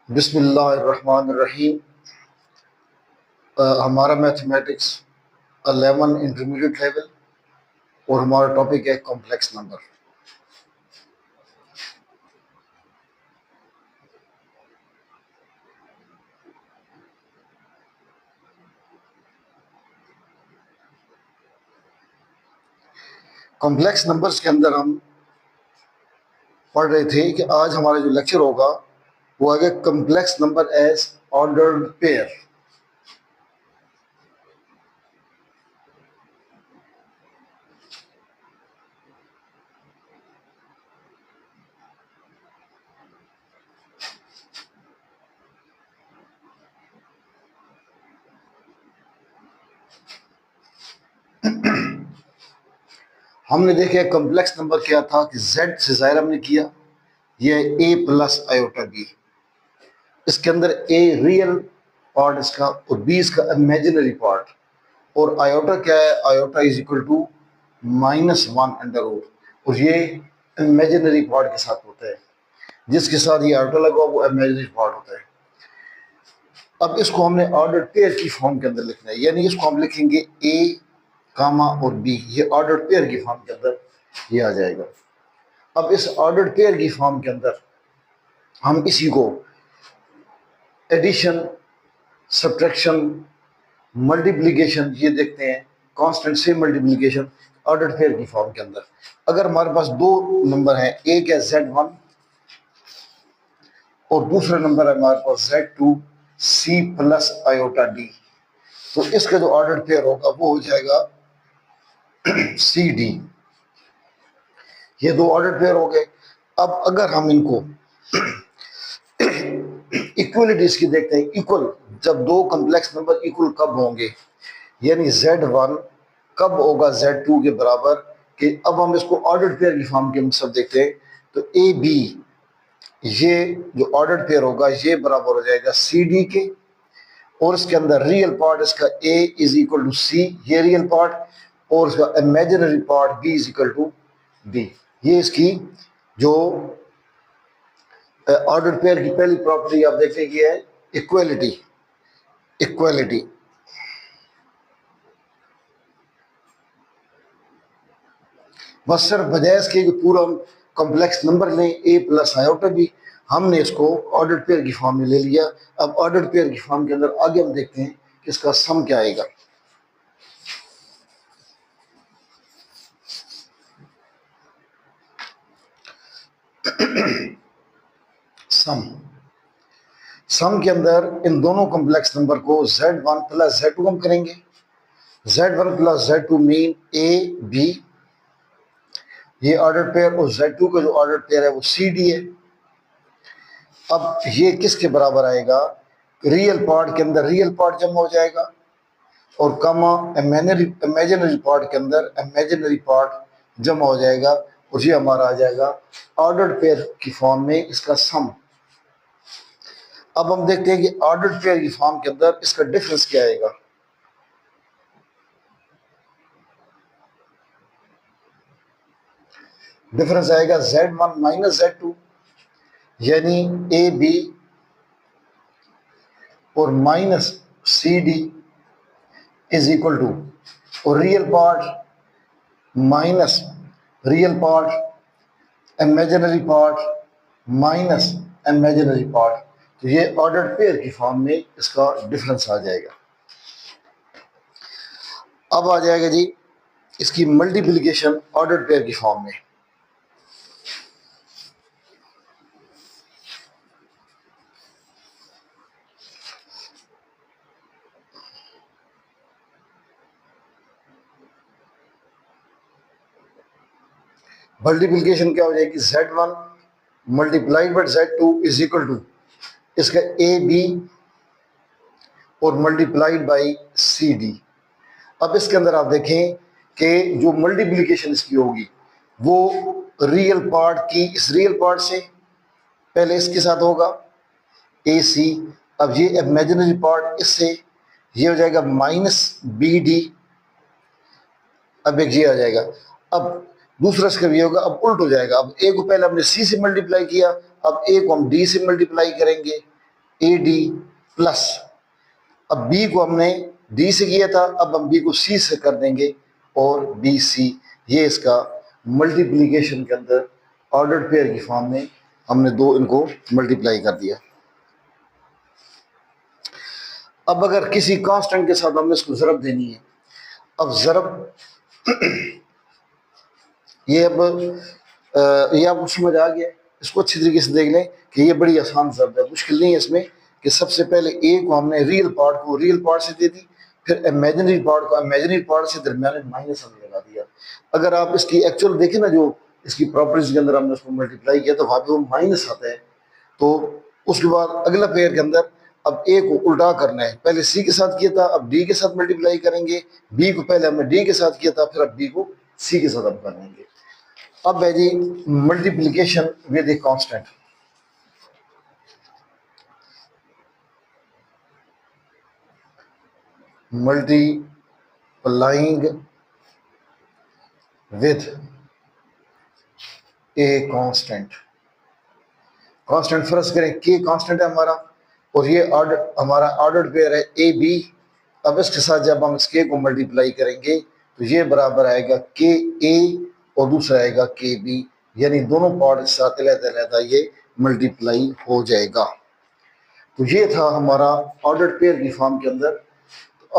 बिस्मिल्लाहिर्रहमानिर्रहीम। हमारा mathematics 11 intermediate level और हमारा टॉपिक है कॉम्प्लेक्स नंबर। कॉम्प्लेक्स नंबर्स के अंदर हम पढ़ रहे थे कि आज हमारा जो लेक्चर होगा वो आगे complex number as ordered pair. हमने देखा कॉम्प्लेक्स नंबर क्या था कि z से ज़ाहिर हमने किया ये a प्लस आयोटा b। इसके अंदर a रियल पार्ट इसका और b इसका इमेजिनरी पार्ट, और आयोटा क्या है, iota is equal to -1 under root, और ये इमेजिनरी पार्ट के साथ होता है। जिसके साथ ये आयोटा लगा वो इमेजिनरी पार्ट होता है। अब इसको हमने ऑर्डर पेयर की फॉर्म के अंदर लिखना है, यानी इसको हम लिखेंगे a कामा और b, ये ऑर्डर पेयर की फॉर्म के अंदर ये आ जाएगा। अब इस ऑर्डर पेयर की फॉर्म के अंदर हम इसी को एडिशन, सब्ट्रैक्शन, मल्टीप्लिकेशन ये देखते हैं, कांस्टेंट से मल्टीप्लिकेशन ऑर्डर पेयर की फॉर्म के अंदर। अगर हमारे पास दो नंबर हैं, एक है Z1 और दूसरा नंबर है हमारे पास Z2 C plus iota D, तो इसका जो ऑर्डर पेयर होगा वो हो जाएगा CD। ये दो ऑर्डर पेयर हो गए। अब अगर हम इनको इक्वलिटीज की देखते हैं, इक्वल जब दो कॉम्प्लेक्स नंबर इक्वल कब होंगे, यानी Z1 कब होगा Z2 के बराबर, कि अब हम इसको ऑर्डर पेयर की फॉर्म के सब देखते हैं। तो ए बी ये जो ऑर्डर पेयर होगा ये बराबर हो जाएगा CD के, और इसके अंदर रियल पार्ट इसका A is equal to C, ये रियल पार्ट, और इसका imaginary part B is equal to B। ये इसकी जो ऑर्डर पेयर की पहली प्रॉपर्टी आप देखते हैं है इक्वलिटी। इक्वलिटी बस सिर्फ बजाय इसके कि पूरा कॉम्प्लेक्स नंबर लें a प्लस आयोटा भी, हमने इसको ऑर्डर पेयर की फॉर्म में ले लिया। अब ऑर्डर पेयर की फॉर्म के अंदर आगे हम देखते हैं कि इसका सम क्या आएगा। सम के अंदर इन दोनों कॉम्प्लेक्स नंबर को Z1 प्लस Z2 हम करेंगे। Z1 plus Z2 mean A B, ये ऑर्डर पेयर, और Z2 का जो ऑर्डर पेयर है वो CD है। अब ये किसके बराबर आएगा, रियल पार्ट के अंदर रियल पार्ट जमा हो जाएगा, और कमा इमेजिनरी पार्ट के अंदर इमेजिनरी पार्ट जमा हो जाएगा, और ये हमारा आ जाएगा ऑर्डर पेयर की फॉर्म में इसका सम। अब हम देखते हैं कि ऑर्डर पेयर की फॉर्म के अंदर इसका डिफरेंस क्या आएगा। डिफरेंस आएगा Z1 माइनस Z2, यानी ए बी और minus CD is equal to, और real part minus real part, imaginary part minus imaginary part. तो ये ऑर्डर पेयर की फॉर्म में इसका डिफरेंस आ जाएगा। अब आ जाएगा जी इसकी मल्टीप्लिकेशन ऑर्डर पेयर की फॉर्म में। मल्टीप्लिकेशन क्या हो जाएगी, Z1 multiplied by Z2 is equal to इसका ए बी और मल्टीप्लाइड बाई CD। अब इसके अंदर आप देखें कि जो मल्टीप्लिकेशन इसकी होगी वो रियल पार्ट की इस रियल पार्ट से पहले इसके साथ होगा AC। अब ये इमेजिनरी पार्ट इससे, ये हो जाएगा माइनस BD। अब एक ये आ जाएगा, अब दूसरा इसका भी होगा, अब उल्ट हो जाएगा। अब A को पहले हमने C से मल्टीप्लाई किया, अब A को हम D से मल्टीप्लाई करेंगे, ए डी प्लस, अब बी को हमने डी से किया था, अब हम बी को सी से कर देंगे और बी सी, ये इसका मल्टीप्लीकेशन के अंदर ऑर्डर्ड पेयर की फॉर्म में हमने दो इनको मल्टीप्लाई कर दिया। अब अगर किसी कांस्टेंट के साथ हमने इसको ज़रब देनी है, अब ज़रब ये आपको समझ आ गया, इसको अच्छी तरीके से देख लें कि ये बड़ी आसान ज़रब है, मुश्किल नहीं है इसमें कि सबसे पहले ए को हमने रियल पार्ट को रियल पार्ट से दे दी, फिर इमेजिनरी पार्ट को इमेजिनरी पार्ट से दरमियान में माइनस हमने लगा दिया। अगर आप इसकी एक्चुअल देखें ना, जो इसकी प्रॉपर्टीज के अंदर हमने उसको मल्टीप्लाई किया तो वहाँ पे वो माइनस आता है। तो उसके बाद अगला पेयर के अंदर अब ए को उल्टा करना है, पहले सी के साथ किया था, अब डी के साथ मल्टीप्लाई करेंगे, बी को पहले हमने डी के साथ किया था, फिर अब बी को सी के साथ हम कर लेंगे। अब है जी multiplication with a constant. Multiplying with a constant, constant फर्ज करें के कांस्टेंट है हमारा और ये ऑर्डर हमारा ऑर्डर्ड पेयर है ए बी। अब इसके साथ जब हम इस के को मल्टीप्लाई करेंगे तो ये बराबर आएगा के ए और दूसरा आएगा के बी, यानी दोनों पार्ट के साथ अलग-अलग ये मल्टीप्लाई हो जाएगा। तो ये था हमारा ऑर्डर्ड पेयर की फॉर्म के अंदर